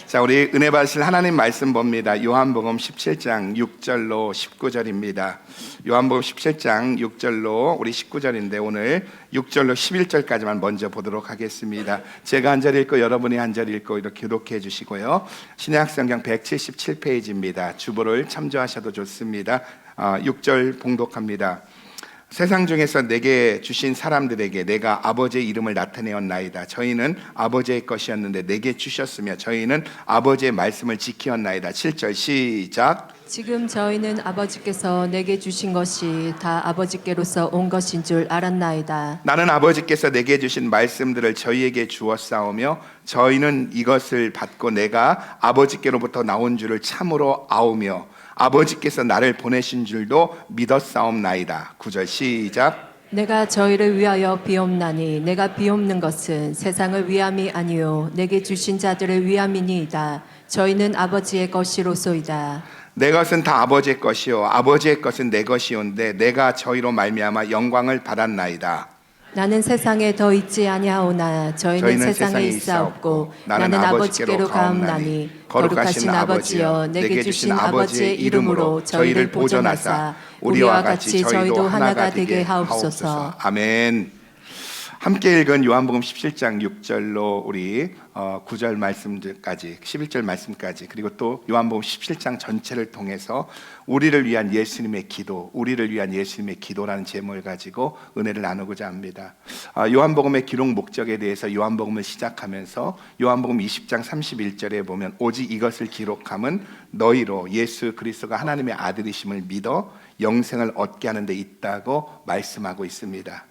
자, 우리 은혜 받으실 하나님 말씀 봅니다. 요한복음 17장 6절로 19절입니다. 요한복음 17장 6절로 우리 19절인데 오늘 6절로 11절까지만 먼저 보도록 하겠습니다. 제가 한 절 읽고 여러분이 한 절 읽고 이렇게 교독해 주시고요. 신약성경 177페이지입니다. 주보를 참조하셔도 좋습니다. 6절 봉독합니다. 세상 중에서 내게 주신 사람들에게 내가 아버지의 이름을 나타내었나이다. 저희는 아버지의 것이었는데 내게 주셨으며 저희는 아버지의 말씀을 지키었나이다. 7절 시작. 지금 저희는 아버지께서 내게 주신 것이 다 아버지께로서 온 것인 줄 알았나이다. 나는 아버지께서 내게 주신 말씀들을 저희에게 주었사오며 저희는 이것을 받고 내가 아버지께로부터 나온 줄을 참으로 아오며 아버지께서 나를 보내신 줄도 믿었사옵나이다. 9절 시작. 내가 저희를 위하여 비옵나니 내가 비옵는 것은 세상을 위함이 아니요 내게 주신 자들을 위함이니이다. 저희는 아버지의 것이로소이다. 내 것은 다 아버지의 것이요 아버지의 것은 내 것이온데 내가 저희로 말미암아 영광을 받았나이다. 나는 세상에 더 있지 아니하오나 저희는 세상에 있사옵고 나는 아버지께로 가옵나니 거룩하신 아버지여 내게 주신 아버지의 이름으로 저희를 보존하사 우리와 같이 저희도 하나가 되게 하옵소서. 아멘. 함께 읽은 요한복음 17장 6절로 우리 9절 말씀까지 11절 말씀까지 그리고 또 요한복음 17장 전체를 통해서 우리를 위한 예수님의 기도, 우리를 위한 예수님의 기도라는 제목을 가지고 은혜를 나누고자 합니다. 요한복음의 기록 목적에 대해서 요한복음을 시작하면서 요한복음 20장 31절에 보면 오직 이것을 기록함은 너희로 예수 그리스도가 하나님의 아들이심을 믿어 영생을 얻게 하는 데 있다고 말씀하고 있습니다.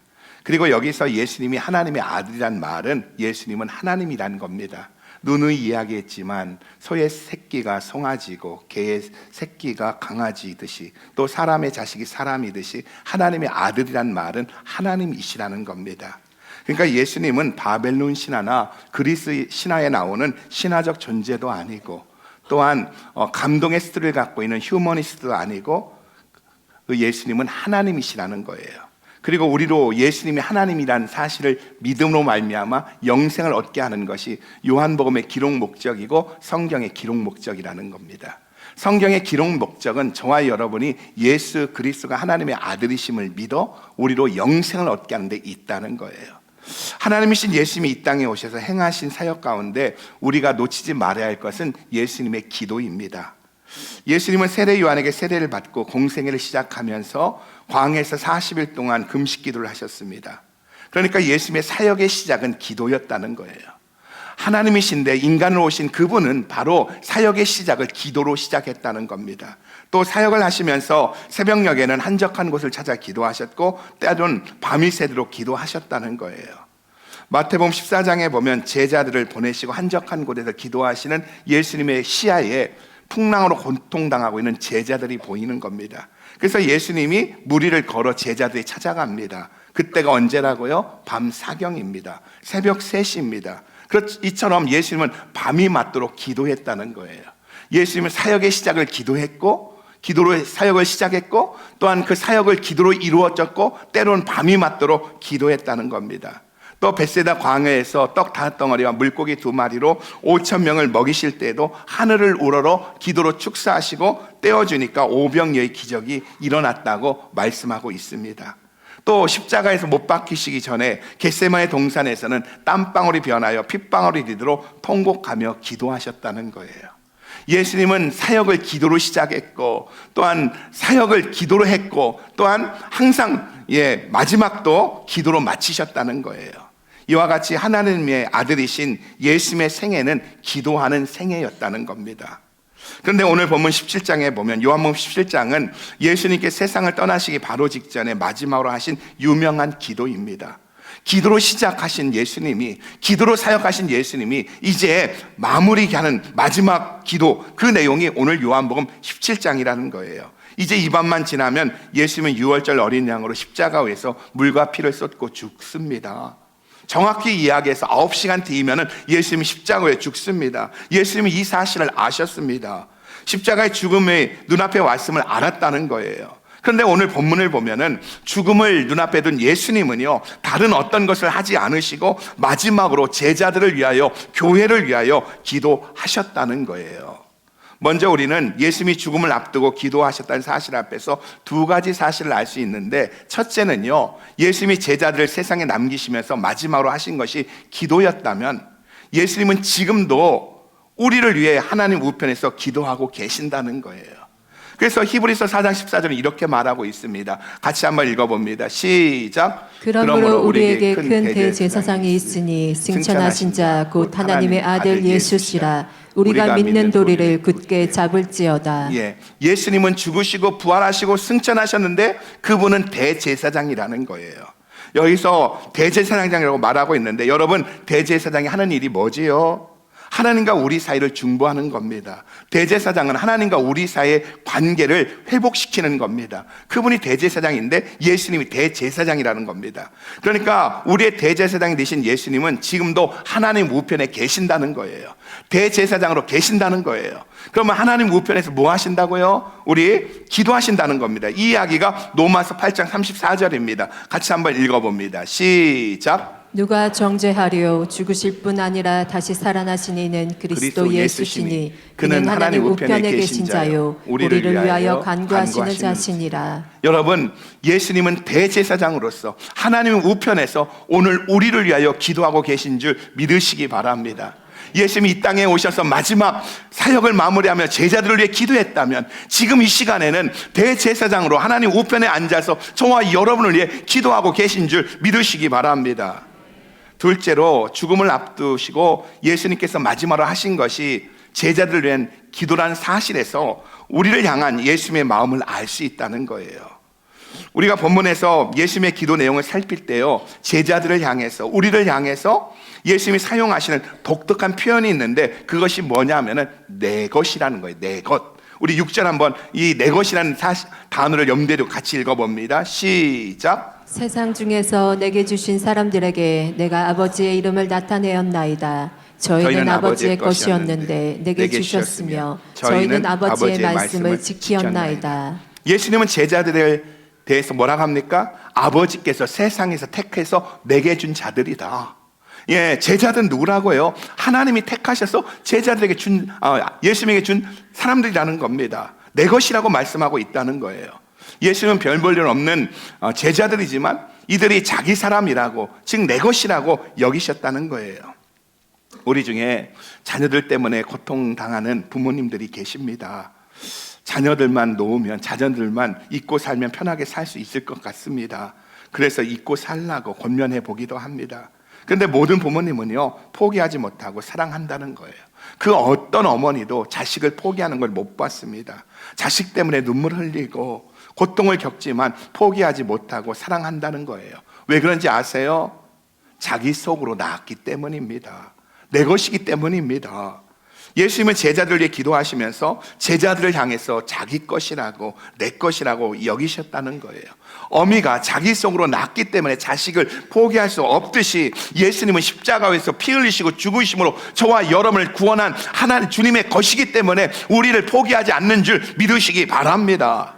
그리고 여기서 예수님이 하나님의 아들이란 말은 예수님은 하나님이란 겁니다. 누누이 이야기했지만 소의 새끼가 송아지고 개의 새끼가 강아지이듯이 또 사람의 자식이 사람이듯이 하나님의 아들이란 말은 하나님이시라는 겁니다. 그러니까 예수님은 바벨론 신화나 그리스 신화에 나오는 신화적 존재도 아니고 또한 감동의 스토리를 갖고 있는 휴머니스트도 아니고 그 예수님은 하나님이시라는 거예요. 그리고 우리로 예수님이 하나님이라는 사실을 믿음으로 말미암아 영생을 얻게 하는 것이 요한복음의 기록 목적이고 성경의 기록 목적이라는 겁니다. 성경의 기록 목적은 저와 여러분이 예수 그리스도가 하나님의 아들이심을 믿어 우리로 영생을 얻게 하는 데 있다는 거예요. 하나님이신 예수님이 이 땅에 오셔서 행하신 사역 가운데 우리가 놓치지 말아야 할 것은 예수님의 기도입니다. 예수님은 세례 요한에게 세례를 받고 공생애를 시작하면서 광야에서 40일 동안 금식 기도를 하셨습니다. 그러니까 예수님의 사역의 시작은 기도였다는 거예요. 하나님이신데 인간으로 오신 그분은 바로 사역의 시작을 기도로 시작했다는 겁니다. 또 사역을 하시면서 새벽녘에는 한적한 곳을 찾아 기도하셨고 때로는 밤이 새도록 기도하셨다는 거예요. 마태복음 14장에 보면 제자들을 보내시고 한적한 곳에서 기도하시는 예수님의 시야에 풍랑으로 고통당하고 있는 제자들이 보이는 겁니다. 그래서 예수님이 무리를 걸어 제자들이 찾아갑니다. 그때가 언제라고요? 밤 사경입니다. 새벽 3시입니다. 이처럼 예수님은 밤이 맞도록 기도했다는 거예요. 예수님은 사역의 시작을 기도했고 기도로 사역을 시작했고 또한 그 사역을 기도로 이루어졌고 때로는 밤이 맞도록 기도했다는 겁니다. 또 벳세다 광야에서 떡 5덩어리와 물고기 2마리로 5,000명을 먹이실 때에도 하늘을 우러러 기도로 축사하시고 떼어주니까 오병이어의 기적이 일어났다고 말씀하고 있습니다. 또 십자가에서 못 박히시기 전에 겟세마네 동산에서는 땀방울이 변하여 핏방울이 되도록 통곡하며 기도하셨다는 거예요. 예수님은 사역을 기도로 시작했고 또한 사역을 기도로 했고 또한 항상 마지막도 기도로 마치셨다는 거예요. 이와 같이 하나님의 아들이신 예수님의 생애는 기도하는 생애였다는 겁니다. 그런데 오늘 본문 17장에 보면 요한복음 17장은 예수님께 세상을 떠나시기 바로 직전에 마지막으로 하신 유명한 기도입니다. 기도로 시작하신 예수님이, 기도로 사역하신 예수님이 이제 마무리하는 마지막 기도, 그 내용이 오늘 요한복음 17장이라는 거예요. 이제 이 밤만 지나면 예수님은 6월절 어린 양으로 십자가에서 물과 피를 쏟고 죽습니다. 정확히 이야기해서 9시간 뒤이면 예수님이 십자가에 죽습니다. 예수님이 이 사실을 아셨습니다. 십자가의 죽음이 눈앞에 왔음을 알았다는 거예요. 그런데 오늘 본문을 보면은 죽음을 눈앞에 둔 예수님은요, 다른 어떤 것을 하지 않으시고 마지막으로 제자들을 위하여, 교회를 위하여 기도하셨다는 거예요. 먼저 우리는 예수님이 죽음을 앞두고 기도하셨다는 사실 앞에서 두 가지 사실을 알 수 있는데, 첫째는요, 예수님이 제자들을 세상에 남기시면서 마지막으로 하신 것이 기도였다면 예수님은 지금도 우리를 위해 하나님 우편에서 기도하고 계신다는 거예요. 그래서 히브리서 4장 14절은 이렇게 말하고 있습니다. 같이 한번 읽어봅니다. 시작. 그러므로 우리에게 큰 대제사장이 있으니 승천하신 자 곧 하나님의 아들 예수시라. 우리가 믿는 도리를 굳게 잡을지어다. 예수님은 죽으시고 부활하시고 승천하셨는데 그분은 대제사장이라는 거예요. 여기서 대제사장이라고 말하고 있는데, 여러분, 대제사장이 하는 일이 뭐지요? 하나님과 우리 사이를 중보하는 겁니다. 대제사장은 하나님과 우리 사이의 관계를 회복시키는 겁니다. 그분이 대제사장인데 예수님이 대제사장이라는 겁니다. 그러니까 우리의 대제사장이 되신 예수님은 지금도 하나님 우편에 계신다는 거예요. 대제사장으로 계신다는 거예요. 그러면 하나님 우편에서 뭐 하신다고요? 우리 기도하신다는 겁니다. 이 이야기가 로마서 8장 34절입니다. 같이 한번 읽어봅니다. 시작. 누가 정죄하려 죽으실 뿐 아니라 다시 살아나신 이는 그리스도 예수시니 그는 하나님 우편에 계신 자요 우리를 위하여 간구하시는 자시니라. 여러분, 예수님은 대제사장으로서 하나님 우편에서 오늘 우리를 위하여 기도하고 계신 줄 믿으시기 바랍니다. 예수님이 이 땅에 오셔서 마지막 사역을 마무리하며 제자들을 위해 기도했다면 지금 이 시간에는 대제사장으로 하나님 우편에 앉아서 저와 여러분을 위해 기도하고 계신 줄 믿으시기 바랍니다. 둘째로, 죽음을 앞두시고 예수님께서 마지막으로 하신 것이 제자들을 위한 기도라는 사실에서 우리를 향한 예수님의 마음을 알 수 있다는 거예요. 우리가 본문에서 예수님의 기도 내용을 살필 때요, 제자들을 향해서, 우리를 향해서 예수님이 사용하시는 독특한 표현이 있는데, 그것이 뭐냐면은 내 것이라는 거예요. 내 것. 우리 6절 한번 이 내 것이라는 단어를 염두에 두고 같이 읽어봅니다. 시작. 세상 중에서 내게 주신 사람들에게 내가 아버지의 이름을 나타내었나이다. 저희는 아버지의 것이었는데 내게 주셨으며 저희는 아버지의 말씀을 지키었나이다. 예수님은 제자들에 대해서 뭐라고 합니까? 아버지께서 세상에서 택해서 내게 준 자들이다. 제자들은 누구라고요? 하나님이 택하셔서 제자들에게 예수님에게 준 사람들이라는 겁니다. 내 것이라고 말씀하고 있다는 거예요. 예수님은 별 볼 일 없는 제자들이지만 이들이 자기 사람이라고, 즉 내 것이라고 여기셨다는 거예요. 우리 중에 자녀들 때문에 고통당하는 부모님들이 계십니다. 자녀들만 놓으면, 자녀들만 잊고 살면 편하게 살 수 있을 것 같습니다. 그래서 잊고 살라고 권면해 보기도 합니다. 그런데 모든 부모님은요, 포기하지 못하고 사랑한다는 거예요. 그 어떤 어머니도 자식을 포기하는 걸 못 봤습니다. 자식 때문에 눈물 흘리고 고통을 겪지만 포기하지 못하고 사랑한다는 거예요. 왜 그런지 아세요? 자기 속으로 낳았기 때문입니다. 내 것이기 때문입니다. 예수님은 제자들을 위해 기도하시면서 제자들을 향해서 자기 것이라고, 내 것이라고 여기셨다는 거예요. 어미가 자기 속으로 낳았기 때문에 자식을 포기할 수 없듯이 예수님은 십자가에서 피 흘리시고 죽으심으로 저와 여러분을 구원한 하나님 주님의 것이기 때문에 우리를 포기하지 않는 줄 믿으시기 바랍니다.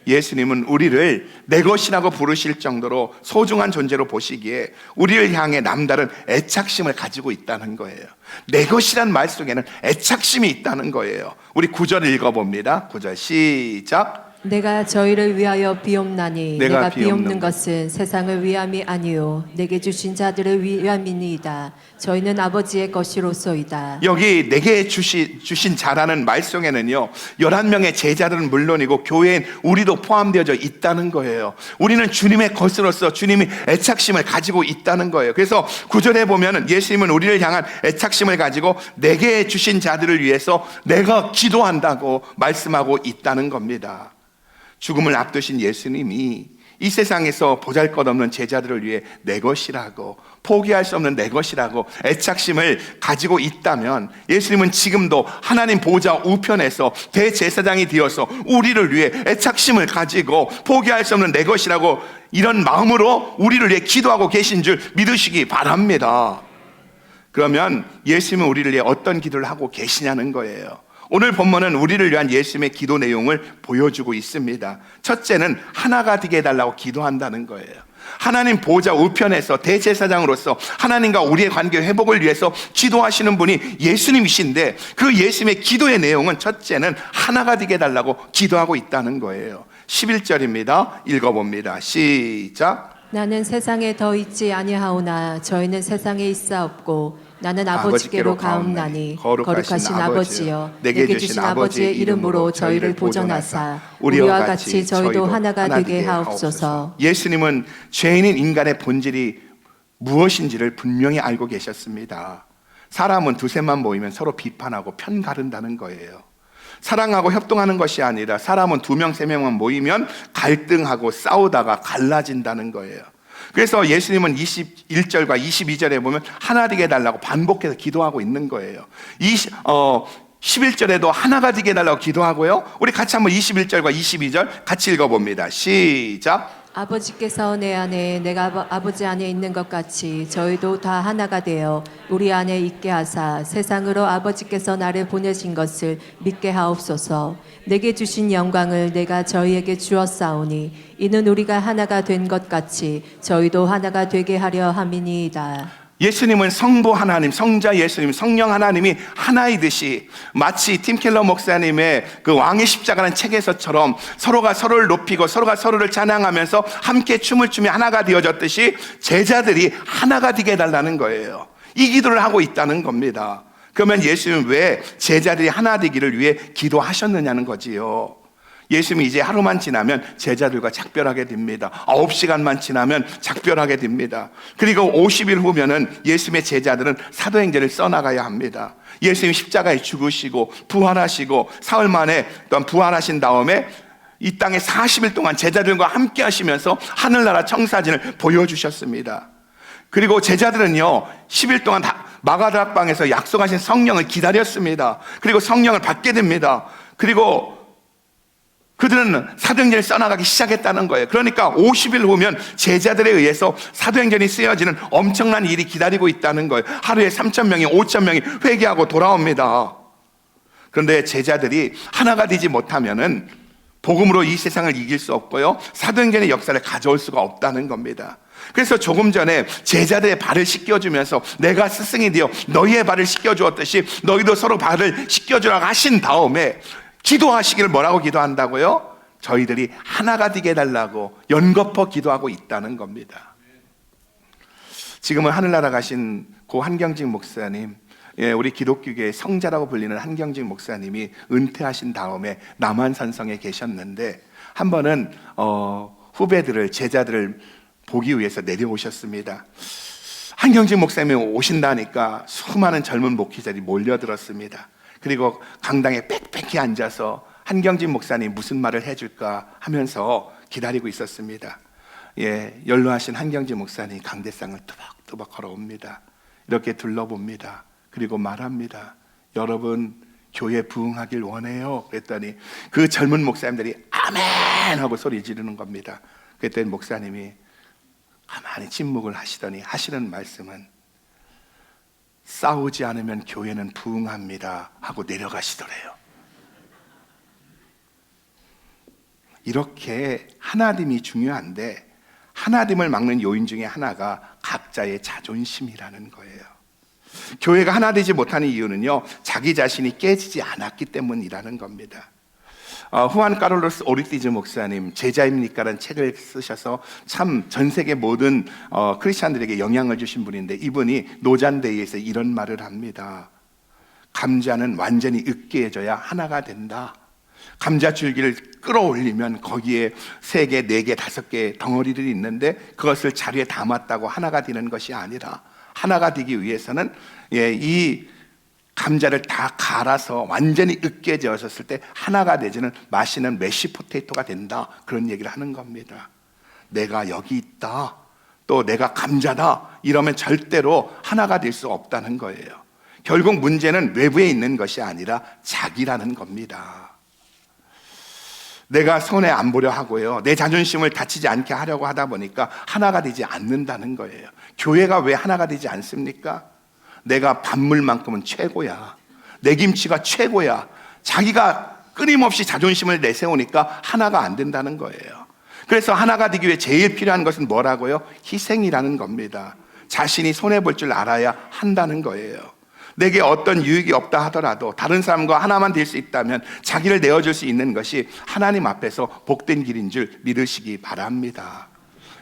예수님은 우리를 내 것이라고 부르실 정도로 소중한 존재로 보시기에 우리를 향해 남다른 애착심을 가지고 있다는 거예요. 내 것이란 말 속에는 애착심이 있다는 거예요. 우리 9절 읽어봅니다. 9절 시작. 내가 저희를 위하여 비옵나니 내가 비옵는 것은 세상을 위함이 아니요 내게 주신 자들을 위함이니이다. 저희는 아버지의 것이로소이다. 여기 내게 주신 자라는 말 속에는요 11명의 제자들은 물론이고 교회인 우리도 포함되어져 있다는 거예요. 우리는 주님의 것으로서 주님이 애착심을 가지고 있다는 거예요. 그래서 9절에 보면 예수님은 우리를 향한 애착심을 가지고 내게 주신 자들을 위해서 내가 기도한다고 말씀하고 있다는 겁니다. 죽음을 앞두신 예수님이 이 세상에서 보잘것없는 제자들을 위해 내 것이라고, 포기할 수 없는 내 것이라고 애착심을 가지고 있다면 예수님은 지금도 하나님 보좌 우편에서 대제사장이 되어서 우리를 위해 애착심을 가지고 포기할 수 없는 내 것이라고 이런 마음으로 우리를 위해 기도하고 계신 줄 믿으시기 바랍니다. 그러면 예수님은 우리를 위해 어떤 기도를 하고 계시냐는 거예요. 오늘 본문은 우리를 위한 예수님의 기도 내용을 보여주고 있습니다. 첫째는 하나가 되게 해달라고 기도한다는 거예요. 하나님 보좌 우편에서 대제사장으로서 하나님과 우리의 관계 회복을 위해서 기도하시는 분이 예수님이신데, 그 예수님의 기도의 내용은 첫째는 하나가 되게 해달라고 기도하고 있다는 거예요. 11절입니다. 읽어봅니다. 시작. 나는 세상에 더 있지 아니하오나 저희는 세상에 있사옵고 나는 아버지께로 가옵나니 거룩하신 아버지여 내게 주신 아버지의 이름으로 저희를 보존하사 우리와 같이 저희도 하나가 되게 하옵소서. 예수님은 죄인인 인간의 본질이 무엇인지를 분명히 알고 계셨습니다. 사람은 두세만 모이면 서로 비판하고 편 가른다는 거예요. 사랑하고 협동하는 것이 아니라 사람은 2명, 3명만 모이면 갈등하고 싸우다가 갈라진다는 거예요. 그래서 예수님은 21절과 22절에 보면 하나 되게 해달라고 반복해서 기도하고 있는 거예요. 11절에도 하나가 되게 해달라고 기도하고요. 우리 같이 한번 21절과 22절 같이 읽어봅니다. 시작. 아버지께서 내 안에 내가 아버지 안에 있는 것 같이 저희도 다 하나가 되어 우리 안에 있게 하사 세상으로 아버지께서 나를 보내신 것을 믿게 하옵소서. 내게 주신 영광을 내가 저희에게 주었사오니 이는 우리가 하나가 된 것 같이 저희도 하나가 되게 하려 함이니이다. 예수님은 성부 하나님, 성자 예수님, 성령 하나님이 하나이듯이 마치 팀 켈러 목사님의 그 왕의 십자가라는 책에서처럼 서로가 서로를 높이고 서로가 서로를 찬양하면서 함께 춤을 추며 하나가 되어졌듯이 제자들이 하나가 되게 해달라는 거예요. 이 기도를 하고 있다는 겁니다. 그러면 예수님은 왜 제자들이 하나 되기를 위해 기도하셨느냐는 거지요. 예수님이 이제 하루만 지나면 제자들과 작별하게 됩니다. 9시간만 지나면 작별하게 됩니다. 그리고 50일 후면은 예수님의 제자들은 사도행전을 써나가야 합니다. 예수님이 십자가에 죽으시고 부활하시고 사흘 만에 또한 부활하신 다음에 이 땅에 40일 동안 제자들과 함께 하시면서 하늘나라 청사진을 보여주셨습니다. 그리고 제자들은요 10일 동안 마가다락방에서 약속하신 성령을 기다렸습니다. 그리고 성령을 받게 됩니다. 그리고 그들은 사도행전을 써나가기 시작했다는 거예요. 그러니까 50일 후면 제자들에 의해서 사도행전이 쓰여지는 엄청난 일이 기다리고 있다는 거예요. 하루에 3,000명이 5,000명이 회개하고 돌아옵니다. 그런데 제자들이 하나가 되지 못하면은 복음으로 이 세상을 이길 수 없고요, 사도행전의 역사를 가져올 수가 없다는 겁니다. 그래서 조금 전에 제자들의 발을 씻겨주면서 내가 스승이 되어 너희의 발을 씻겨주었듯이 너희도 서로 발을 씻겨주라고 하신 다음에 기도하시기를 뭐라고 기도한다고요? 저희들이 하나가 되게 해달라고 연거푸 기도하고 있다는 겁니다. 지금은 하늘나라 가신 고 한경직 목사님, 우리 기독교계의 성자라고 불리는 한경직 목사님이 은퇴하신 다음에 남한산성에 계셨는데 한 번은 후배들을, 제자들을 보기 위해서 내려오셨습니다. 한경직 목사님이 오신다니까 수많은 젊은 목회자들이 몰려들었습니다. 그리고 강당에 빽빽히 앉아서 한경진 목사님 무슨 말을 해줄까 하면서 기다리고 있었습니다. 연로하신 한경진 목사님 강대상을 또박또박 걸어옵니다. 이렇게 둘러봅니다. 그리고 말합니다. 여러분 교회 부흥하길 원해요. 그랬더니 그 젊은 목사님들이 아멘 하고 소리 지르는 겁니다. 그랬더니 목사님이 가만히 침묵을 하시더니 하시는 말씀은 싸우지 않으면 교회는 부흥합니다 하고 내려가시더래요. 이렇게 하나됨이 중요한데 하나됨을 막는 요인 중에 하나가 각자의 자존심이라는 거예요. 교회가 하나 되지 못하는 이유는요, 자기 자신이 깨지지 않았기 때문이라는 겁니다. 후안 카를로스 오리티즈 목사님 제자입니까라는 책을 쓰셔서 참 전 세계 모든 크리스찬들에게 영향을 주신 분인데, 이분이 노잔데이에서 이런 말을 합니다. 감자는 완전히 으깨져야 하나가 된다. 감자 줄기를 끌어올리면 거기에 3개, 4개, 5개 덩어리들이 있는데 그것을 자리에 담았다고 하나가 되는 것이 아니라, 하나가 되기 위해서는 이 감자를 다 갈아서 완전히 으깨졌을 때 하나가 되지는 맛있는 메시 포테이토가 된다, 그런 얘기를 하는 겁니다. 내가 여기 있다, 또 내가 감자다 이러면 절대로 하나가 될 수 없다는 거예요. 결국 문제는 외부에 있는 것이 아니라 자기라는 겁니다. 내가 손해 안 보려 하고요, 내 자존심을 다치지 않게 하려고 하다 보니까 하나가 되지 않는다는 거예요. 교회가 왜 하나가 되지 않습니까? 내가 밥물만큼은 최고야, 내 김치가 최고야, 자기가 끊임없이 자존심을 내세우니까 하나가 안 된다는 거예요. 그래서 하나가 되기 위해 제일 필요한 것은 뭐라고요? 희생이라는 겁니다. 자신이 손해볼 줄 알아야 한다는 거예요. 내게 어떤 유익이 없다 하더라도 다른 사람과 하나만 될 수 있다면 자기를 내어줄 수 있는 것이 하나님 앞에서 복된 길인 줄 믿으시기 바랍니다.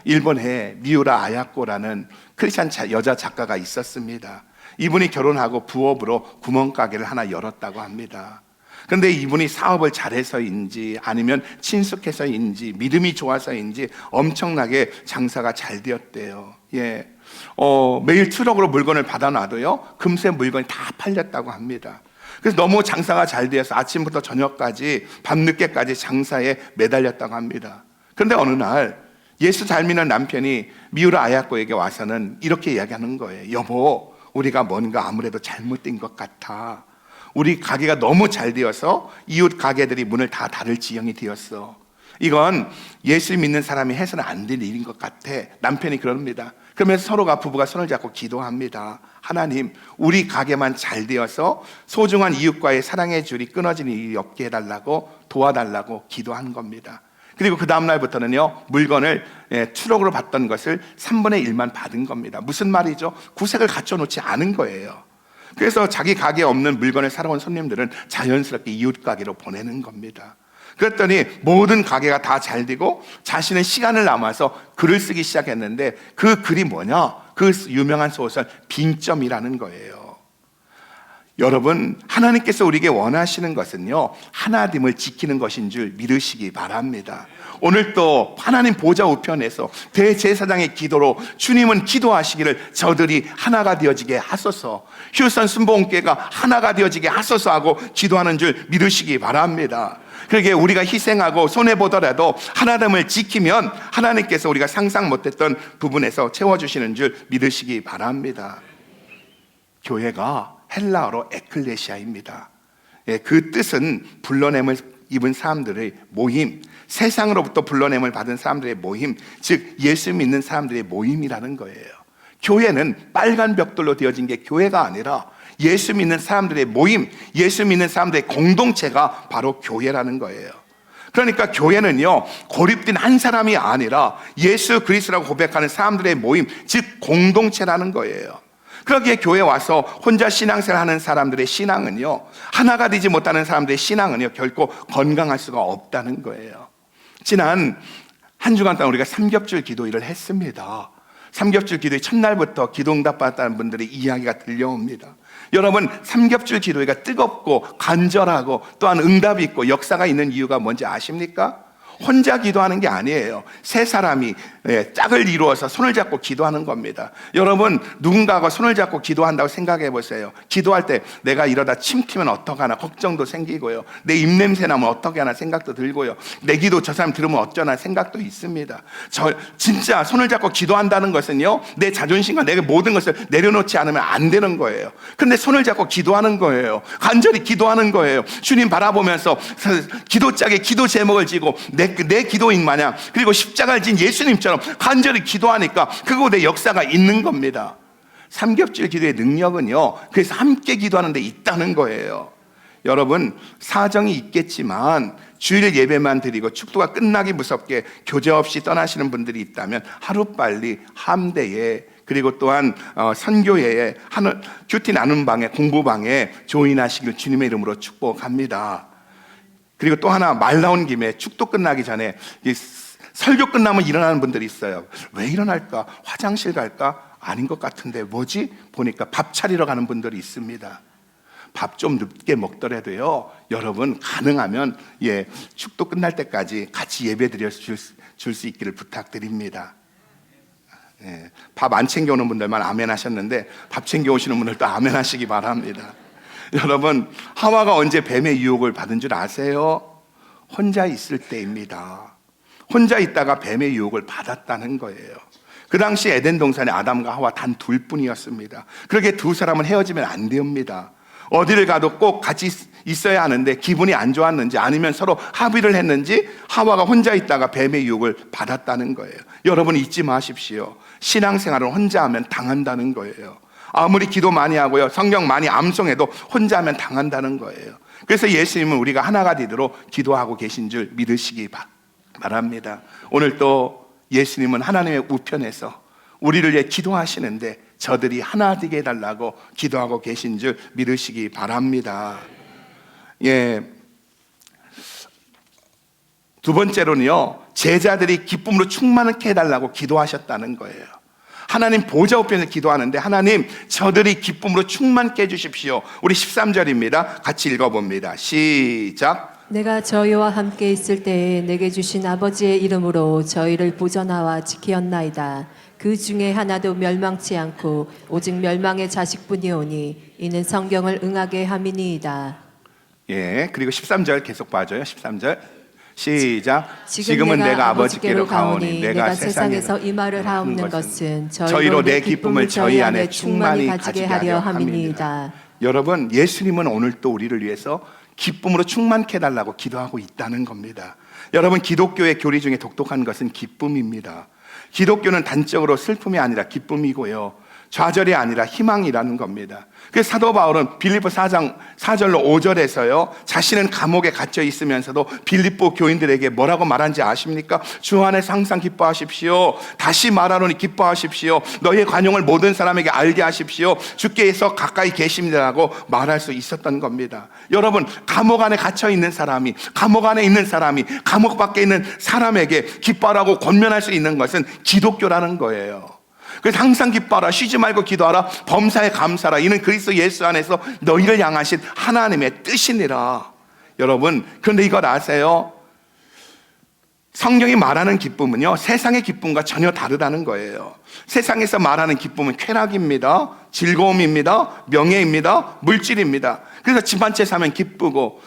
일본에 미우라 아야코라는 크리스찬 여자 작가가 있었습니다. 이분이 결혼하고 부업으로 구멍가게를 하나 열었다고 합니다. 그런데 이분이 사업을 잘해서인지 아니면 친숙해서인지 믿음이 좋아서인지 엄청나게 장사가 잘 되었대요. 매일 트럭으로 물건을 받아놔도요, 금세 물건이 다 팔렸다고 합니다. 그래서 너무 장사가 잘 되어서 아침부터 저녁까지 밤늦게까지 장사에 매달렸다고 합니다. 그런데 어느 날 예수 잘 믿는 남편이 미우라 아야코에게 와서는 이렇게 이야기하는 거예요. 여보, 우리가 뭔가 아무래도 잘못된 것 같아. 우리 가게가 너무 잘 되어서 이웃 가게들이 문을 다 닫을 지경이 되었어. 이건 예수 믿는 사람이 해서는 안 될 일인 것 같아. 남편이 그럽니다. 그러면서 부부가 손을 잡고 기도합니다. 하나님, 우리 가게만 잘 되어서 소중한 이웃과의 사랑의 줄이 끊어지는 일이 없게 해달라고, 도와달라고 기도한 겁니다. 그리고 그 다음날부터는요, 물건을 트럭으로 받던 것을 3분의 1만 받은 겁니다. 무슨 말이죠? 구색을 갖춰놓지 않은 거예요. 그래서 자기 가게에 없는 물건을 사러 온 손님들은 자연스럽게 이웃 가게로 보내는 겁니다. 그랬더니 모든 가게가 다 잘 되고 자신은 시간을 남아서 글을 쓰기 시작했는데 그 글이 뭐냐? 그 유명한 소설 빈점이라는 거예요. 여러분, 하나님께서 우리에게 원하시는 것은요, 하나됨을 지키는 것인 줄 믿으시기 바랍니다. 오늘 또 하나님 보좌 우편에서 대제사장의 기도로 주님은 기도하시기를 저들이 하나가 되어지게 하소서, 휴선 순복음교회가 하나가 되어지게 하소서 하고 기도하는 줄 믿으시기 바랍니다. 그러게 우리가 희생하고 손해보더라도 하나됨을 지키면 하나님께서 우리가 상상 못했던 부분에서 채워주시는 줄 믿으시기 바랍니다. 교회가 헬라어로 에클레시아입니다. 그 뜻은 불러냄을 입은 사람들의 모임, 세상으로부터 불러냄을 받은 사람들의 모임, 즉 예수 믿는 사람들의 모임이라는 거예요. 교회는 빨간 벽돌로 되어진 게 교회가 아니라 예수 믿는 사람들의 모임, 예수 믿는 사람들의 공동체가 바로 교회라는 거예요. 그러니까 교회는요, 고립된 한 사람이 아니라 예수 그리스도라고 고백하는 사람들의 모임, 즉 공동체라는 거예요. 그러기에 교회 와서 혼자 신앙생활 하는 사람들의 신앙은요, 하나가 되지 못하는 사람들의 신앙은요, 결코 건강할 수가 없다는 거예요. 지난 한 주간 동안 우리가 삼겹줄 기도일을 했습니다. 삼겹줄 기도의 첫날부터 기도응답 받았다는 분들의 이야기가 들려옵니다. 여러분, 삼겹줄 기도회가 뜨겁고 간절하고 또한 응답이 있고 역사가 있는 이유가 뭔지 아십니까? 혼자 기도하는 게 아니에요. 세 사람이 짝을 이루어서 손을 잡고 기도하는 겁니다. 여러분, 누군가가 손을 잡고 기도한다고 생각해 보세요. 기도할 때 내가 이러다 침 튀면 어떡하나 걱정도 생기고요, 내 입냄새 나면 어떻게 하나 생각도 들고요, 내 기도 저 사람 들으면 어쩌나 생각도 있습니다. 진짜 손을 잡고 기도한다는 것은요, 내 자존심과 내 모든 것을 내려놓지 않으면 안 되는 거예요. 근데 손을 잡고 기도하는 거예요. 간절히 기도하는 거예요. 주님 바라보면서 기도짝에 기도 제목을 지고 내 기도인 마냥, 그리고 십자가를 진 예수님처럼 간절히 기도하니까 그곳에 역사가 있는 겁니다. 삼겹줄 기도의 능력은요, 그래서 함께 기도하는 데 있다는 거예요. 여러분, 사정이 있겠지만 주일 예배만 드리고 축도가 끝나기 무섭게 교제 없이 떠나시는 분들이 있다면 하루빨리 함대에, 그리고 또한 선교회에, 큐티 나눔 방에, 공부방에 조인하시길 주님의 이름으로 축복합니다. 그리고 또 하나, 말 나온 김에 축도 끝나기 전에 설교 끝나면 일어나는 분들이 있어요. 왜 일어날까? 화장실 갈까? 아닌 것 같은데 뭐지? 보니까 밥 차리러 가는 분들이 있습니다. 밥 좀 늦게 먹더라도요, 여러분 가능하면 축도 끝날 때까지 같이 예배 드려 줄 수 있기를 부탁드립니다. 밥 안 챙겨오는 분들만 아멘 하셨는데 밥 챙겨오시는 분들도 아멘 하시기 바랍니다. 여러분, 하와가 언제 뱀의 유혹을 받은 줄 아세요? 혼자 있을 때입니다. 혼자 있다가 뱀의 유혹을 받았다는 거예요. 그 당시 에덴 동산에 아담과 하와 단 둘뿐이었습니다. 그렇게 두 사람은 헤어지면 안 됩니다. 어디를 가도 꼭 같이 있어야 하는데 기분이 안 좋았는지 아니면 서로 합의를 했는지 하와가 혼자 있다가 뱀의 유혹을 받았다는 거예요. 여러분, 잊지 마십시오. 신앙생활을 혼자 하면 당한다는 거예요. 아무리 기도 많이 하고요, 성경 많이 암송해도 혼자 하면 당한다는 거예요. 그래서 예수님은 우리가 하나가 되도록 기도하고 계신 줄 믿으시기 바랍니다. 오늘 또 예수님은 하나님의 우편에서 우리를 위해 기도하시는데 저들이 하나 되게 해달라고 기도하고 계신 줄 믿으시기 바랍니다. 두 번째로는요, 제자들이 기쁨으로 충만하게 해달라고 기도하셨다는 거예요. 하나님 보좌 우편에서 기도하는데 하나님 저들이 기쁨으로 충만케 해주십시오. 우리 13절입니다. 같이 읽어봅니다. 시작. 내가 저희와 함께 있을 때에 내게 주신 아버지의 이름으로 저희를 보전하와 지키었나이다. 그 중에 하나도 멸망치 않고 오직 멸망의 자식뿐이오니 이는 성경을 응하게 함이니이다. 그리고 13절 계속 봐줘요. 13절 시작. 지금은 내가 아버지께로 가오니 내가 세상에서 이 말을 하옵는 것은 저희로 내 기쁨을 저희 안에 충만히 가지게 하려 함이니이다. 여러분, 예수님은 오늘 또 우리를 위해서 기쁨으로 충만케 해달라고 기도하고 있다는 겁니다. 여러분, 기독교의 교리 중에 독특한 것은 기쁨입니다. 기독교는 단적으로 슬픔이 아니라 기쁨이고요, 좌절이 아니라 희망이라는 겁니다. 그래서 사도 바울은 빌립보 4장 4절로 5절에서요, 자신은 감옥에 갇혀 있으면서도 빌립보 교인들에게 뭐라고 말한지 아십니까? 주 안에서 항상 기뻐하십시오. 다시 말하노니 기뻐하십시오. 너희의 관용을 모든 사람에게 알게 하십시오. 주께서 가까이 계십니다라고 말할 수 있었던 겁니다. 여러분, 감옥 안에 갇혀 있는 사람이, 감옥 안에 있는 사람이 감옥 밖에 있는 사람에게 기뻐하라고 권면할 수 있는 것은 기독교라는 거예요. 그래서 항상 기뻐하라, 쉬지 말고 기도하라, 범사에 감사하라. 이는 그리스도 예수 안에서 너희를 향하신 하나님의 뜻이니라. 여러분, 그런데 이걸 아세요? 성경이 말하는 기쁨은요, 세상의 기쁨과 전혀 다르다는 거예요. 세상에서 말하는 기쁨은 쾌락입니다, 즐거움입니다, 명예입니다, 물질입니다. 그래서 집 한 채 사면 기쁘고,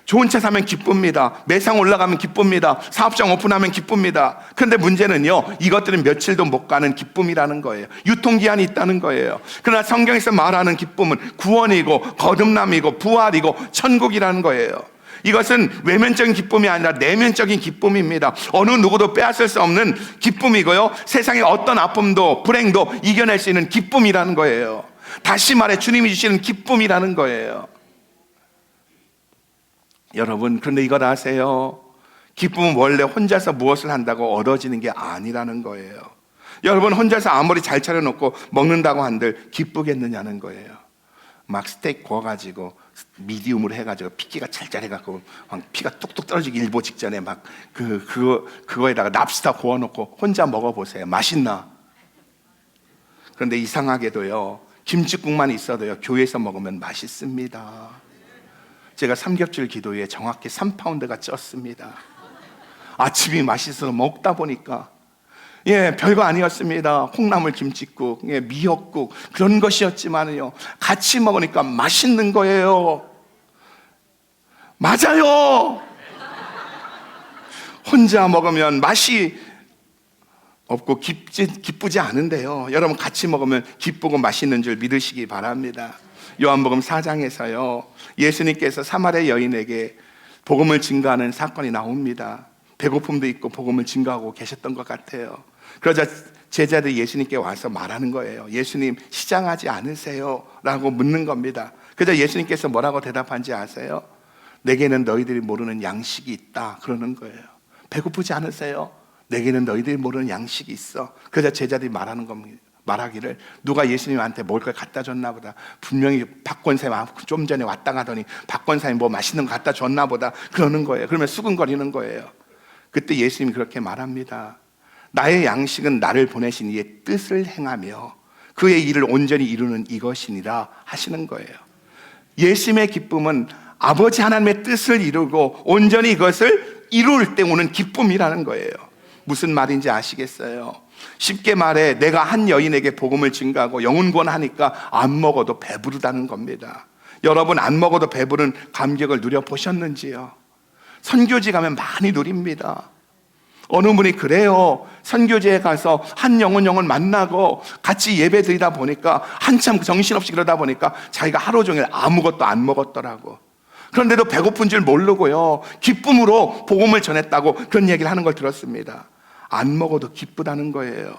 좋은 차 사면 기쁩니다. 매상 올라가면 기쁩니다. 사업장 오픈하면 기쁩니다. 그런데 문제는요, 이것들은 며칠도 못 가는 기쁨이라는 거예요. 유통기한이 있다는 거예요. 그러나 성경에서 말하는 기쁨은 구원이고 거듭남이고 부활이고 천국이라는 거예요. 이것은 외면적인 기쁨이 아니라 내면적인 기쁨입니다. 어느 누구도 빼앗을 수 없는 기쁨이고요, 세상의 어떤 아픔도 불행도 이겨낼 수 있는 기쁨이라는 거예요. 다시 말해 주님이 주시는 기쁨이라는 거예요. 여러분, 그런데 이걸 아세요? 기쁨은 원래 혼자서 무엇을 한다고 얻어지는 게 아니라는 거예요. 여러분, 혼자서 아무리 잘 차려놓고 먹는다고 한들 기쁘겠느냐는 거예요. 막 스테이크 구워가지고 미디움으로 해가지고 피기가 찰찰해갖고 피가 뚝뚝 떨어지기 일보 직전에 막 그거에다가 랍스터 구워놓고 혼자 먹어보세요. 맛있나? 그런데 이상하게도요, 김치국만 있어도요, 교회에서 먹으면 맛있습니다. 제가 삼겹줄 기도에 정확히 3파운드가 쪘습니다. 아침이 맛있어서 먹다 보니까 별거 아니었습니다. 콩나물 김치국, 미역국 그런 것이었지만요, 같이 먹으니까 맛있는 거예요. 맞아요. 혼자 먹으면 맛이 없고 기쁘지 않은데요, 여러분, 같이 먹으면 기쁘고 맛있는 줄 믿으시기 바랍니다. 요한복음 4장에서요, 예수님께서 사마리아 여인에게 복음을 증거하는 사건이 나옵니다. 배고픔도 있고 복음을 증거하고 계셨던 것 같아요. 그러자 제자들이 예수님께 와서 말하는 거예요. 예수님, 시장하지 않으세요? 라고 묻는 겁니다. 그러자 예수님께서 뭐라고 대답한지 아세요? 내게는 너희들이 모르는 양식이 있다, 그러는 거예요. 배고프지 않으세요? 내게는 너희들이 모르는 양식이 있어. 그러자 제자들이 말하기를 누가 예수님한테 먹을 걸 갖다 줬나 보다. 분명히 박권사님 좀 전에 왔다 가더니 박권사님 뭐 맛있는 거 갖다 줬나 보다, 그러는 거예요. 그러면 수근거리는 거예요. 그때 예수님이 그렇게 말합니다. 나의 양식은 나를 보내신 이의 뜻을 행하며 그의 일을 온전히 이루는 이것이니라 하시는 거예요. 예수님의 기쁨은 아버지 하나님의 뜻을 이루고 온전히 이것을 이룰 때 오는 기쁨이라는 거예요. 무슨 말인지 아시겠어요? 쉽게 말해 내가 한 여인에게 복음을 증거하고 영혼 구원하니까 안 먹어도 배부르다는 겁니다. 여러분, 안 먹어도 배부른 감격을 누려보셨는지요? 선교지 가면 많이 누립니다. 어느 분이 그래요. 선교지에 가서 한 영혼 만나고 같이 예배 드리다 보니까 한참 정신없이 그러다 보니까 자기가 하루 종일 아무것도 안 먹었더라고. 그런데도 배고픈 줄 모르고요, 기쁨으로 복음을 전했다고 그런 얘기를 하는 걸 들었습니다. 안 먹어도 기쁘다는 거예요.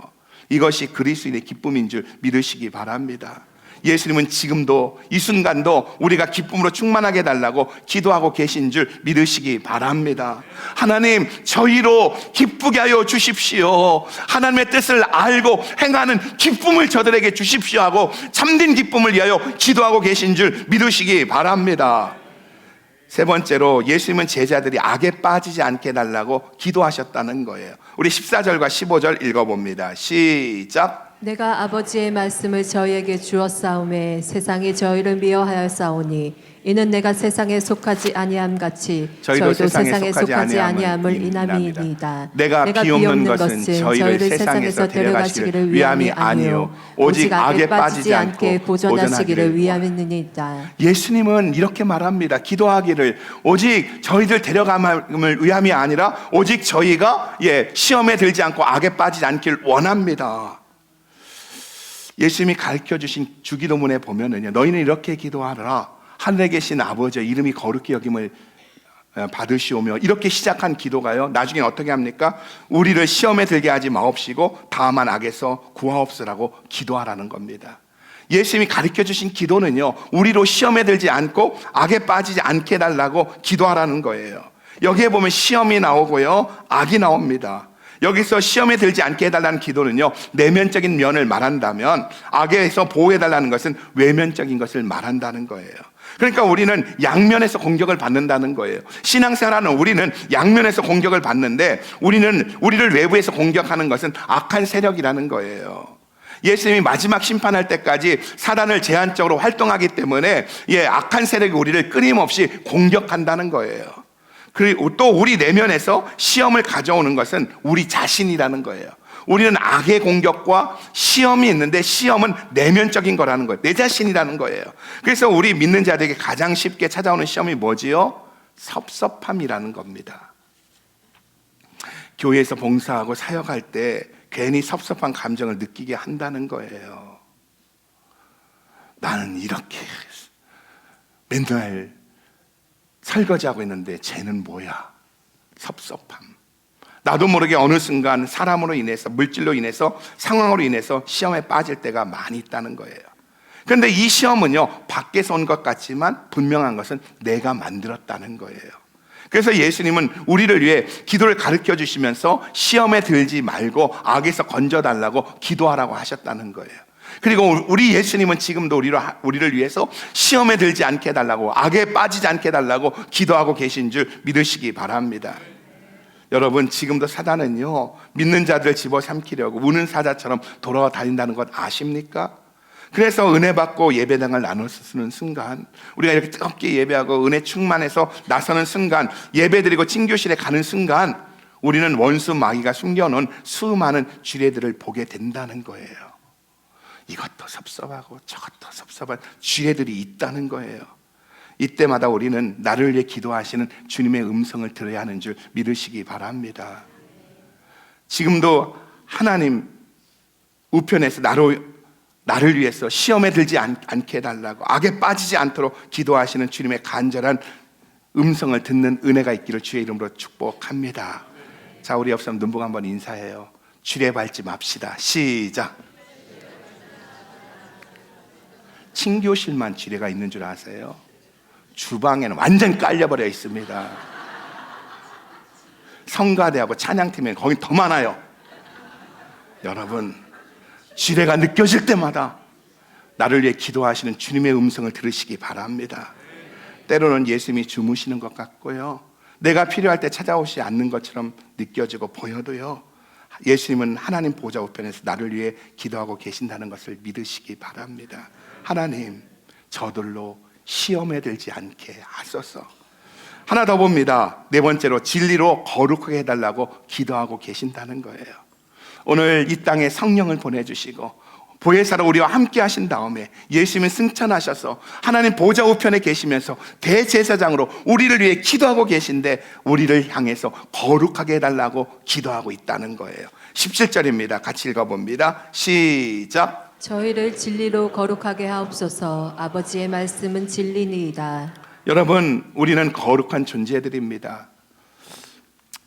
이것이 그리스도인의 기쁨인 줄 믿으시기 바랍니다. 예수님은 지금도 이 순간도 우리가 기쁨으로 충만하게 해달라고 기도하고 계신 줄 믿으시기 바랍니다. 하나님, 저희로 기쁘게 하여 주십시오. 하나님의 뜻을 알고 행하는 기쁨을 저들에게 주십시오 하고 참된 기쁨을 위하여 기도하고 계신 줄 믿으시기 바랍니다. 세 번째로, 예수님은 제자들이 악에 빠지지 않게 해달라고 기도하셨다는 거예요. 우리 14절과 15절 읽어봅니다. 시작. 내가 아버지의 말씀을 저희에게 주었사오매 세상이 저희를 미워하였사오니 이는 내가 세상에 속하지 아니함 같이 저희도 세상에 속하지 아니함을 인함이니이다. 내가 비옵는 것은 저희를 세상에서 데려가시기를 위함이 아니요 오직 악에 빠지지 않게 보존하시기를 위함이니이다. 예수님은 이렇게 말합니다. 기도하기를 오직 저희들 데려감을 위함이 아니라 오직 저희가 시험에 들지 않고 악에 빠지지 않길 원합니다. 예수님이 가르쳐주신 주기도문에 보면은요, 너희는 이렇게 기도하라. 하늘에 계신 아버지의 이름이 거룩히 여김을 받으시오며, 이렇게 시작한 기도가요, 나중에 어떻게 합니까? 우리를 시험에 들게 하지 마옵시고 다만 악에서 구하옵소라고 기도하라는 겁니다. 예수님이 가르쳐주신 기도는요, 우리로 시험에 들지 않고 악에 빠지지 않게 해달라고 기도하라는 거예요. 여기에 보면 시험이 나오고요, 악이 나옵니다. 여기서 시험에 들지 않게 해달라는 기도는요, 내면적인 면을 말한다면, 악에서 보호해달라는 것은 외면적인 것을 말한다는 거예요. 그러니까 우리는 양면에서 공격을 받는다는 거예요. 신앙생활하는 우리는 양면에서 공격을 받는데, 우리를 외부에서 공격하는 것은 악한 세력이라는 거예요. 예수님이 마지막 심판할 때까지 사단을 제한적으로 활동하기 때문에 악한 세력이 우리를 끊임없이 공격한다는 거예요. 그리고 또 우리 내면에서 시험을 가져오는 것은 우리 자신이라는 거예요. 우리는 악의 공격과 시험이 있는데 시험은 내면적인 거라는 거예요. 내 자신이라는 거예요. 그래서 우리 믿는 자들에게 가장 쉽게 찾아오는 시험이 뭐지요? 섭섭함이라는 겁니다. 교회에서 봉사하고 사역할 때 괜히 섭섭한 감정을 느끼게 한다는 거예요. 나는 이렇게 맨날 설거지하고 있는데 쟤는 뭐야? 섭섭함. 나도 모르게 어느 순간 사람으로 인해서, 물질로 인해서, 상황으로 인해서 시험에 빠질 때가 많이 있다는 거예요. 그런데 이 시험은요, 밖에서 온 것 같지만 분명한 것은 내가 만들었다는 거예요. 그래서 예수님은 우리를 위해 기도를 가르쳐 주시면서 시험에 들지 말고 악에서 건져달라고 기도하라고 하셨다는 거예요. 그리고 우리 예수님은 지금도 우리를 위해서 시험에 들지 않게 해달라고, 악에 빠지지 않게 해달라고 기도하고 계신 줄 믿으시기 바랍니다. 여러분, 지금도 사단은요, 믿는 자들을 집어삼키려고 우는 사자처럼 돌아다닌다는 것 아십니까? 그래서 은혜 받고 예배당을 나눠서 쓰는 순간, 우리가 이렇게 뜨겁게 예배하고 은혜 충만해서 나서는 순간, 예배드리고 친교실에 가는 순간, 우리는 원수 마귀가 숨겨놓은 수많은 쥐레들을 보게 된다는 거예요. 이것도 섭섭하고 저것도 섭섭한 쥐레들이 있다는 거예요. 이때마다 우리는 나를 위해 기도하시는 주님의 음성을 들어야 하는 줄 믿으시기 바랍니다. 지금도 하나님 우편에서 나를 위해서 시험에 들지 않게 해달라고, 악에 빠지지 않도록 기도하시는 주님의 간절한 음성을 듣는 은혜가 있기를 주의 이름으로 축복합니다. 자, 우리 옆 사람 눈보고 한번 인사해요. 쥐레 밟지 맙시다. 시작. 친교실만 쥐레가 있는 줄 아세요? 주방에는 완전 깔려버려 있습니다. 성가대하고 찬양팀에 거기 더 많아요. 여러분, 쥐레가 느껴질 때마다 나를 위해 기도하시는 주님의 음성을 들으시기 바랍니다. 때로는 예수님이 주무시는 것 같고요, 내가 필요할 때 찾아오지 않는 것처럼 느껴지고 보여도요, 예수님은 하나님 보좌 우편에서 나를 위해 기도하고 계신다는 것을 믿으시기 바랍니다. 하나님, 저들로 시험에 들지 않게 하소서. 하나 더 봅니다. 네 번째로, 진리로 거룩하게 해달라고 기도하고 계신다는 거예요. 오늘 이 땅에 성령을 보내주시고 보혜사로 우리와 함께 하신 다음에 예수님은 승천하셔서 하나님 보좌 우편에 계시면서 대제사장으로 우리를 위해 기도하고 계신데, 우리를 향해서 거룩하게 해달라고 기도하고 있다는 거예요. 17절입니다. 같이 읽어봅니다. 시작. 저희를 진리로 거룩하게 하옵소서. 아버지의 말씀은 진리니이다. 여러분, 우리는 거룩한 존재들입니다.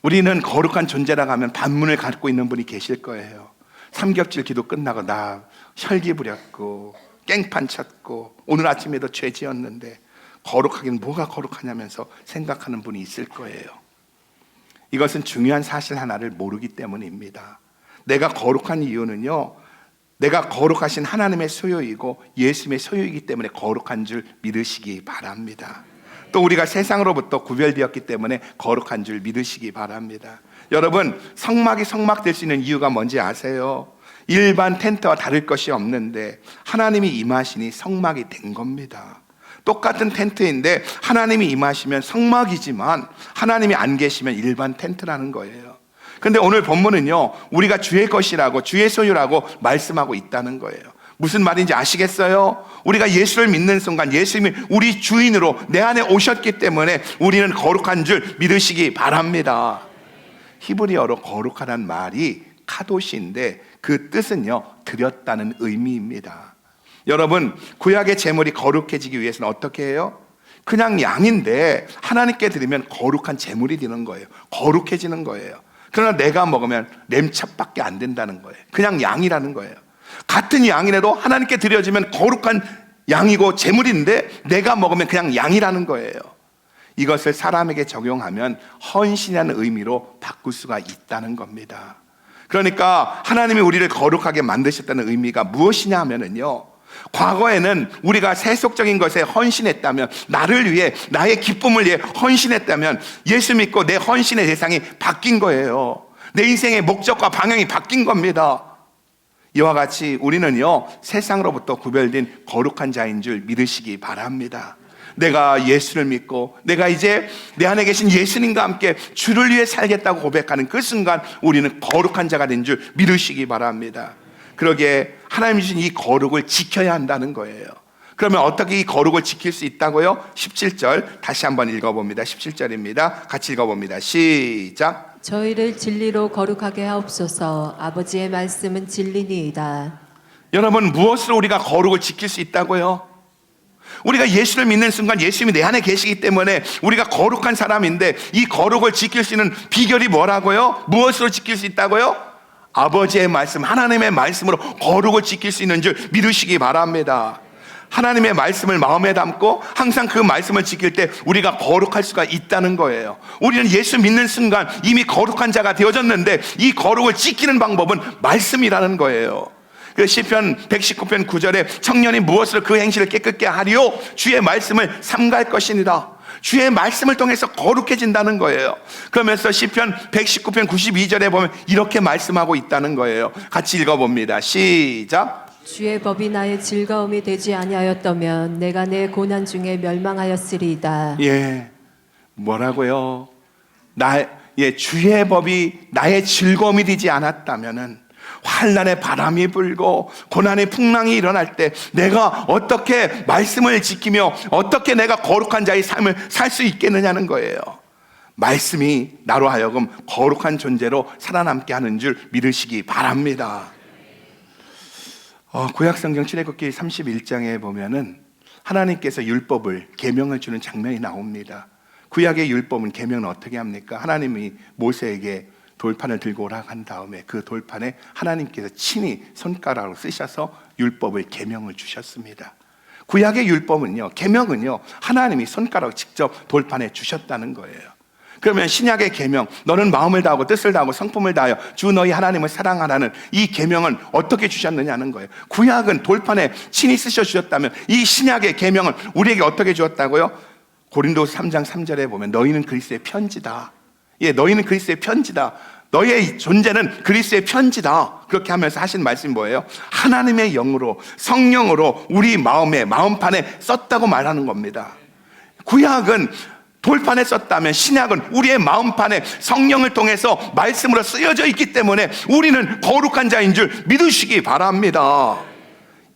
우리는 거룩한 존재라고 하면 반문을 갖고 있는 분이 계실 거예요. 삼겹질 기도 끝나고 나 혈기 부렸고 깽판 쳤고 오늘 아침에도 죄 지었는데 거룩하긴 뭐가 거룩하냐면서 생각하는 분이 있을 거예요. 이것은 중요한 사실 하나를 모르기 때문입니다. 내가 거룩한 이유는요, 내가 거룩하신 하나님의 소유이고 예수님의 소유이기 때문에 거룩한 줄 믿으시기 바랍니다. 또 우리가 세상으로부터 구별되었기 때문에 거룩한 줄 믿으시기 바랍니다. 여러분, 성막이 성막될 수 있는 이유가 뭔지 아세요? 일반 텐트와 다를 것이 없는데 하나님이 임하시니 성막이 된 겁니다. 똑같은 텐트인데 하나님이 임하시면 성막이지만 하나님이 안 계시면 일반 텐트라는 거예요. 근데 오늘 본문은요, 우리가 주의 것이라고 주의 소유라고 말씀하고 있다는 거예요. 무슨 말인지 아시겠어요? 우리가 예수를 믿는 순간 예수님이 우리 주인으로 내 안에 오셨기 때문에 우리는 거룩한 줄 믿으시기 바랍니다. 히브리어로 거룩하다는 말이 카도시인데 그 뜻은요, 드렸다는 의미입니다. 여러분, 구약의 제물이 거룩해지기 위해서는 어떻게 해요? 그냥 양인데 하나님께 드리면 거룩한 제물이 되는 거예요. 거룩해지는 거예요. 그러나 내가 먹으면 램찹밖에 안 된다는 거예요. 그냥 양이라는 거예요. 같은 양이라도 하나님께 드려지면 거룩한 양이고 제물인데 내가 먹으면 그냥 양이라는 거예요. 이것을 사람에게 적용하면 헌신이라는 의미로 바꿀 수가 있다는 겁니다. 그러니까 하나님이 우리를 거룩하게 만드셨다는 의미가 무엇이냐 하면은요, 과거에는 우리가 세속적인 것에 헌신했다면, 나를 위해 나의 기쁨을 위해 헌신했다면 예수 믿고 내 헌신의 대상이 바뀐 거예요. 내 인생의 목적과 방향이 바뀐 겁니다. 이와 같이 우리는요, 세상으로부터 구별된 거룩한 자인 줄 믿으시기 바랍니다. 내가 예수를 믿고 내가 이제 내 안에 계신 예수님과 함께 주를 위해 살겠다고 고백하는 그 순간 우리는 거룩한 자가 된 줄 믿으시기 바랍니다. 그러기에 하나님 주신 이 거룩을 지켜야 한다는 거예요. 그러면 어떻게 이 거룩을 지킬 수 있다고요? 17절 다시 한번 읽어봅니다. 17절입니다. 같이 읽어봅니다. 시작. 저희를 진리로 거룩하게 하옵소서. 아버지의 말씀은 진리니이다. 여러분, 무엇으로 우리가 거룩을 지킬 수 있다고요? 우리가 예수를 믿는 순간 예수님이 내 안에 계시기 때문에 우리가 거룩한 사람인데 이 거룩을 지킬 수 있는 비결이 뭐라고요? 무엇으로 지킬 수 있다고요? 아버지의 말씀, 하나님의 말씀으로 거룩을 지킬 수 있는 줄 믿으시기 바랍니다. 하나님의 말씀을 마음에 담고 항상 그 말씀을 지킬 때 우리가 거룩할 수가 있다는 거예요. 우리는 예수 믿는 순간 이미 거룩한 자가 되어졌는데 이 거룩을 지키는 방법은 말씀이라는 거예요. 그 시편 119편 9절에 청년이 무엇으로 그 행실을 깨끗게 하리요? 주의 말씀을 삼갈 것이니라. 주의 말씀을 통해서 거룩해진다는 거예요. 그러면서 시편 119편 92절에 보면 이렇게 말씀하고 있다는 거예요. 같이 읽어봅니다. 시작. 주의 법이 나의 즐거움이 되지 아니하였다면 내가 내 고난 중에 멸망하였으리이다. 예, 뭐라고요? 주의 법이 나의 즐거움이 되지 않았다면은 환난의 바람이 불고 고난의 풍랑이 일어날 때 내가 어떻게 말씀을 지키며 어떻게 내가 거룩한 자의 삶을 살 수 있겠느냐는 거예요. 말씀이 나로 하여금 거룩한 존재로 살아남게 하는 줄 믿으시기 바랍니다. 구약성경 출애굽기 31장에 보면은 하나님께서 율법을 계명을 주는 장면이 나옵니다. 구약의 율법은 계명은 어떻게 합니까? 하나님이 모세에게 돌판을 들고 오라 한 다음에 그 돌판에 하나님께서 친히 손가락으로 쓰셔서 율법을 계명을 주셨습니다. 구약의 율법은요, 계명은요, 하나님이 손가락으로 직접 돌판에 주셨다는 거예요. 그러면 신약의 계명, 너는 마음을 다하고 뜻을 다하고 성품을 다하여 주 너희 하나님을 사랑하라는 이 계명은 어떻게 주셨느냐는 거예요. 구약은 돌판에 친히 쓰셔 주셨다면 이 신약의 계명은 우리에게 어떻게 주었다고요? 고린도서 3장 3절에 보면 너희는 그리스도의 편지다. 예, 너희는 그리스도의 편지다. 너의 존재는 그리스도의 편지다. 그렇게 하면서 하신 말씀이 뭐예요? 하나님의 영으로, 성령으로 우리 마음에, 마음판에 썼다고 말하는 겁니다. 구약은 돌판에 썼다면 신약은 우리의 마음판에 성령을 통해서 말씀으로 쓰여져 있기 때문에 우리는 거룩한 자인 줄 믿으시기 바랍니다.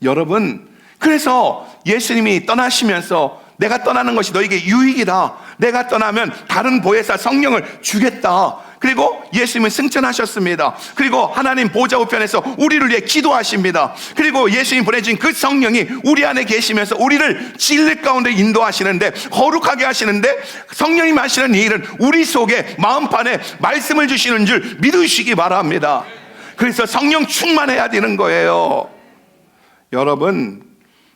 여러분, 그래서 예수님이 떠나시면서 내가 떠나는 것이 너에게 유익이다. 내가 떠나면 다른 보혜사 성령을 주겠다. 그리고 예수님은 승천하셨습니다. 그리고 하나님 보좌 우편에서 우리를 위해 기도하십니다. 그리고 예수님 보내주신 그 성령이 우리 안에 계시면서 우리를 진리 가운데 인도하시는데, 거룩하게 하시는데, 성령님 하시는 이 일은 우리 속에 마음판에 말씀을 주시는 줄 믿으시기 바랍니다. 그래서 성령 충만해야 되는 거예요. 여러분,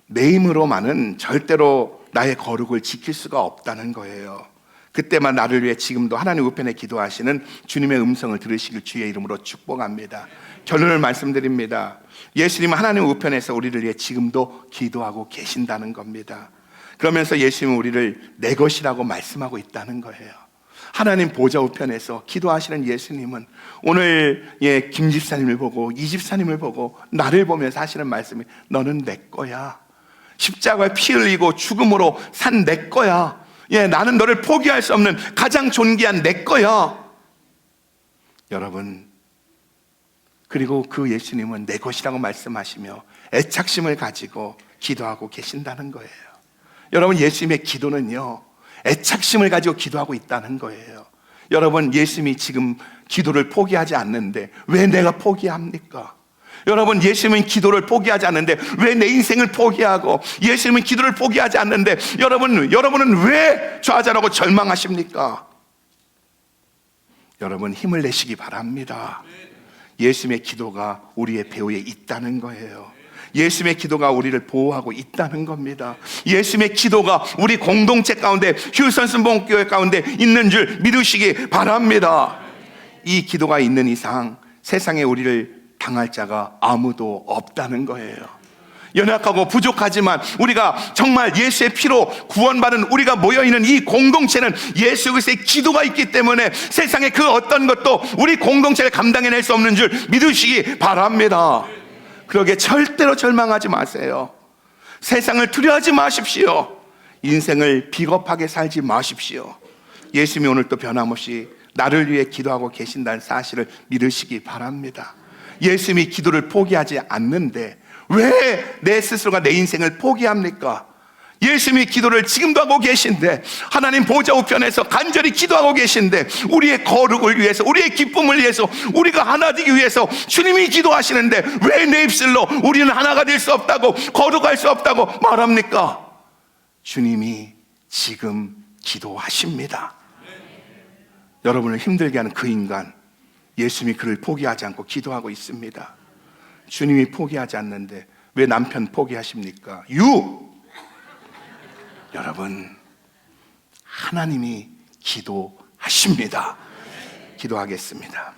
내 힘으로만은 절대로 나의 거룩을 지킬 수가 없다는 거예요. 그때만 나를 위해 지금도 하나님 우편에 기도하시는 주님의 음성을 들으시길 주의 이름으로 축복합니다. 결론을 말씀드립니다. 예수님은 하나님 우편에서 우리를 위해 지금도 기도하고 계신다는 겁니다. 그러면서 예수님은 우리를 내 것이라고 말씀하고 있다는 거예요. 하나님 보좌 우편에서 기도하시는 예수님은 오늘 김 집사님을 보고 이 집사님을 보고 나를 보면서 하시는 말씀이 너는 내 거야. 십자가에 피 흘리고 죽음으로 산 내 거야. 나는 너를 포기할 수 없는 가장 존귀한 내 거야. 여러분, 그리고 그 예수님은 내 것이라고 말씀하시며 애착심을 가지고 기도하고 계신다는 거예요. 여러분, 예수님의 기도는요, 애착심을 가지고 기도하고 있다는 거예요. 여러분, 예수님이 지금 기도를 포기하지 않는데 왜 내가 포기합니까? 여러분, 예수님은 기도를 포기하지 않는데 왜 내 인생을 포기하고, 예수님은 기도를 포기하지 않는데 여러분은 왜 좌절하고 절망하십니까? 여러분, 힘을 내시기 바랍니다. 예수님의 기도가 우리의 배후에 있다는 거예요. 예수님의 기도가 우리를 보호하고 있다는 겁니다. 예수님의 기도가 우리 공동체 가운데, 휴선 순복음교회 가운데 있는 줄 믿으시기 바랍니다. 이 기도가 있는 이상 세상에 우리를 당할 자가 아무도 없다는 거예요. 연약하고 부족하지만 우리가 정말 예수의 피로 구원받은 우리가 모여있는 이 공동체는 예수 그리스도의 기도가 있기 때문에 세상의 그 어떤 것도 우리 공동체를 감당해낼 수 없는 줄 믿으시기 바랍니다. 그러게 절대로 절망하지 마세요. 세상을 두려워하지 마십시오. 인생을 비겁하게 살지 마십시오. 예수님이 오늘 또 변함없이 나를 위해 기도하고 계신다는 사실을 믿으시기 바랍니다. 예수님이 기도를 포기하지 않는데 왜 내 스스로가 내 인생을 포기합니까? 예수님이 기도를 지금도 하고 계신데, 하나님 보좌 우편에서 간절히 기도하고 계신데, 우리의 거룩을 위해서, 우리의 기쁨을 위해서, 우리가 하나 되기 위해서 주님이 기도하시는데 왜 내 입술로 우리는 하나가 될 수 없다고, 거룩할 수 없다고 말합니까? 주님이 지금 기도하십니다. 여러분을 힘들게 하는 그 인간, 예수님이 그를 포기하지 않고 기도하고 있습니다. 주님이 포기하지 않는데 왜 남편 포기하십니까? 여러분, 하나님이 기도하십니다. 기도하겠습니다.